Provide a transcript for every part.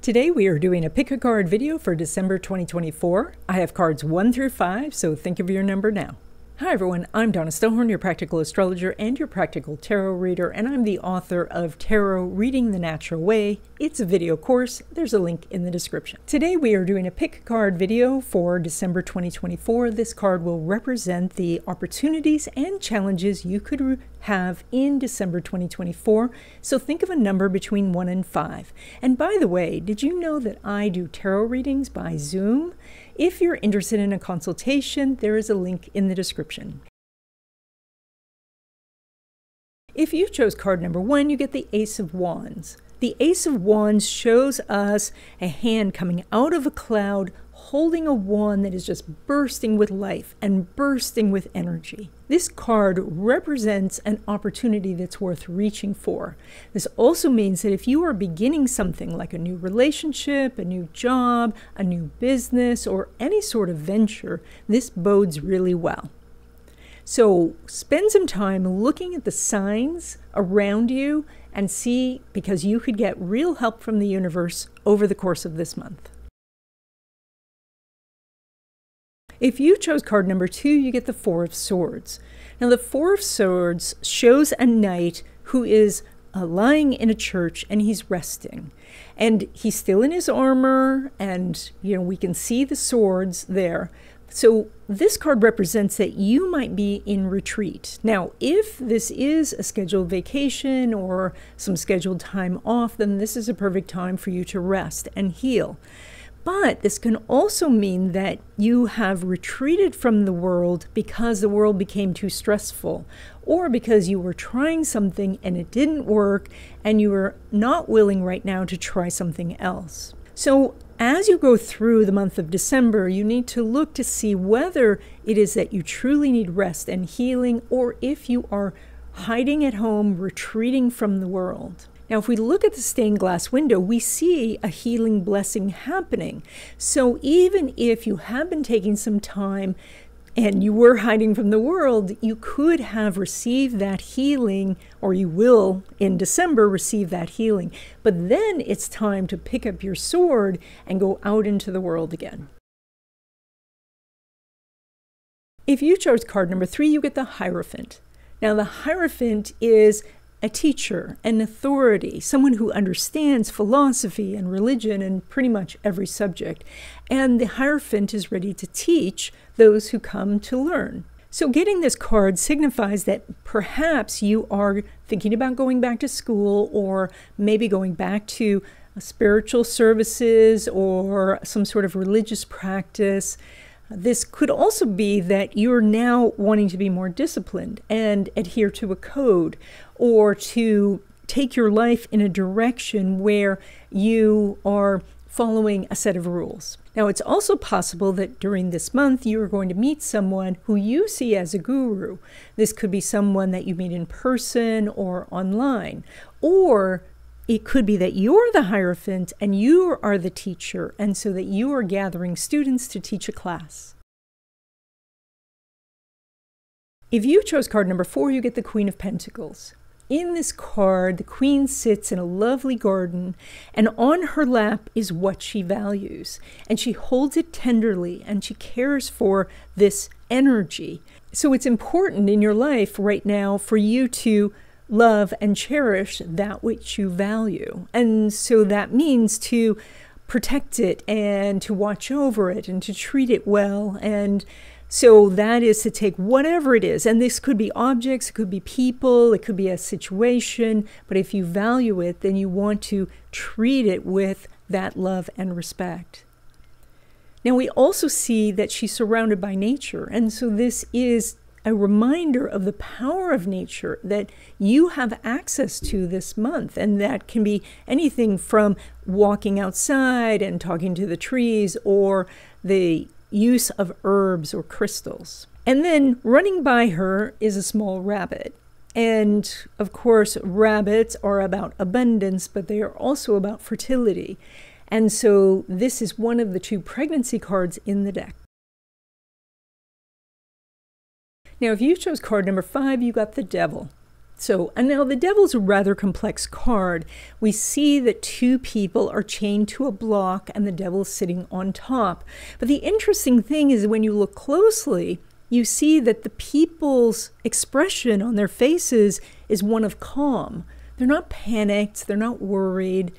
Today we are doing a pick a card video for December 2024. I have cards 1 through 5, so think of your number now. Hi everyone, I'm Donna Stellhorn, your practical astrologer and your practical tarot reader, and I'm the author of Tarot Reading the Natural Way. It's a video course. There's a link in the description. Today we are doing a pick a card video for December 2024. This card will represent the opportunities and challenges you could have in December 2024. So think of a number between 1 and 5. And by the way, did you know that I do tarot readings by Zoom? If you're interested in a consultation, there is a link in the description. If you chose card number 1, you get the Ace of Wands. The Ace of Wands shows us a hand coming out of a cloud holding a wand that is just bursting with life and bursting with energy. This card represents an opportunity that's worth reaching for. This also means that if you are beginning something like a new relationship, a new job, a new business, or any sort of venture, this bodes really well. So spend some time looking at the signs around you and see, because you could get real help from the universe over the course of this month. If you chose card number 2, you get the Four of Swords. Now the Four of Swords shows a knight who is lying in a church and he's resting. And he's still in his armor and, we can see the swords there. So this card represents that you might be in retreat. Now, if this is a scheduled vacation or some scheduled time off, then this is a perfect time for you to rest and heal. But this can also mean that you have retreated from the world because the world became too stressful, or because you were trying something and it didn't work and you are not willing right now to try something else. So as you go through the month of December, you need to look to see whether it is that you truly need rest and healing, or if you are hiding at home, retreating from the world. Now, if we look at the stained glass window, we see a healing blessing happening. So even if you have been taking some time and you were hiding from the world, you could have received that healing, or you will in December receive that healing. But then it's time to pick up your sword and go out into the world again. If you chose card number 3, you get the Hierophant. Now, the Hierophant is a teacher, an authority, someone who understands philosophy and religion and pretty much every subject. And the Hierophant is ready to teach those who come to learn. So getting this card signifies that perhaps you are thinking about going back to school, or maybe going back to spiritual services or some sort of religious practice. This could also be that you're now wanting to be more disciplined and adhere to a code, or to take your life in a direction where you are following a set of rules. Now, it's also possible that during this month you are going to meet someone who you see as a guru. This could be someone that you meet in person or online, or it could be that you're the Hierophant and you are the teacher, and so that you are gathering students to teach a class. If you chose card number 4, you get the Queen of Pentacles. In this card, the Queen sits in a lovely garden, and on her lap is what she values. And she holds it tenderly, and she cares for this energy. So it's important in your life right now for you to love and cherish that which you value. And so that means to protect it and to watch over it and to treat it well. And so that is to take whatever it is. And this could be objects, it could be people, it could be a situation. But if you value it, then you want to treat it with that love and respect. Now, we also see that she's surrounded by nature. And so this is a reminder of the power of nature that you have access to this month. And that can be anything from walking outside and talking to the trees, or the use of herbs or crystals. And then running by her is a small rabbit. And of course, rabbits are about abundance, but they are also about fertility. And so this is one of the 2 pregnancy cards in the deck. Now, if you chose card number 5, you got the Devil. So, and now the Devil's a rather complex card. We see that two people are chained to a block and the Devil's sitting on top. But the interesting thing is when you look closely, you see that the people's expression on their faces is one of calm. They're not panicked, they're not worried,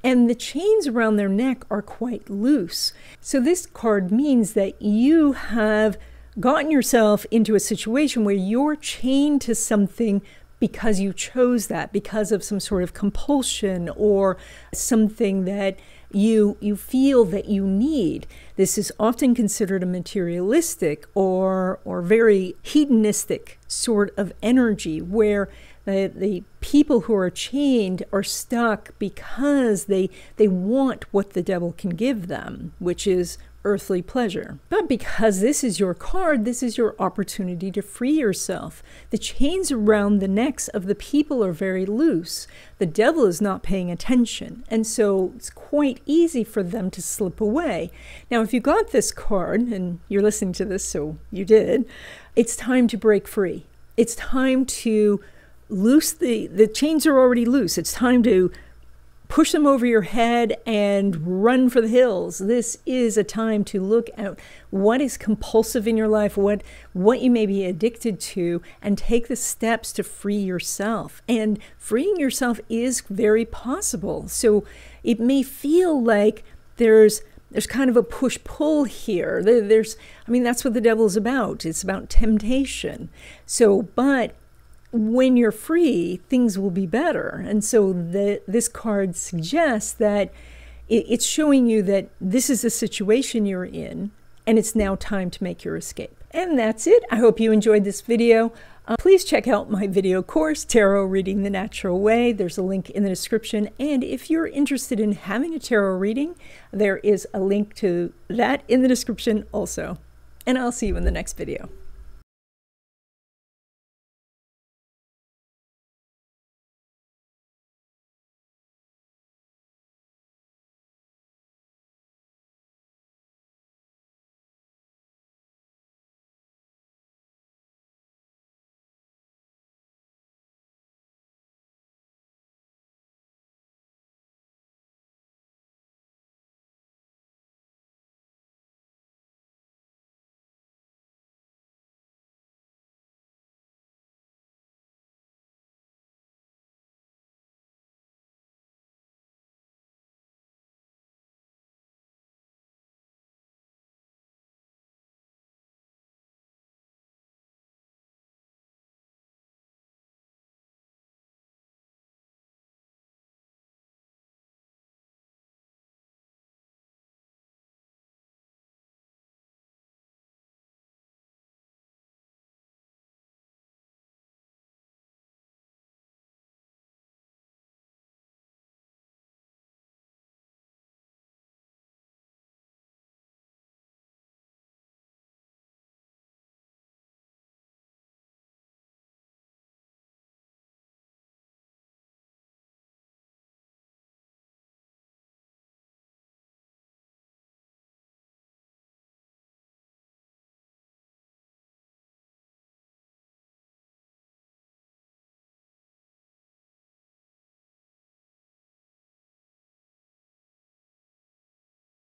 and the chains around their neck are quite loose. So this card means that you have gotten yourself into a situation where you're chained to something because you chose that, because of some sort of compulsion or something that you feel that you need. This is often considered a materialistic or very hedonistic sort of energy where the people who are chained are stuck because they want what the Devil can give them, which is earthly pleasure. But because this is your card, this is your opportunity to free yourself. The chains around the necks of the people are very loose. The Devil is not paying attention, and so it's quite easy for them to slip away. Now, if you got this card, and you're listening to this, so you did, it's time to break free. It's time to loose the chains are already loose. It's time to push them over your head and run for the hills. This is a time to look at what is compulsive in your life, what you may be addicted to, and take the steps to free yourself. And freeing yourself is very possible. So it may feel like there's kind of a push-pull here. That's what the Devil's about. It's about temptation. But when you're free, things will be better. And so this card suggests that it's showing you that this is the situation you're in, and it's now time to make your escape. And that's it. I hope you enjoyed this video. Please check out my video course, Tarot Reading the Natural Way. There's a link in the description. And if you're interested in having a tarot reading, there is a link to that in the description also. And I'll see you in the next video.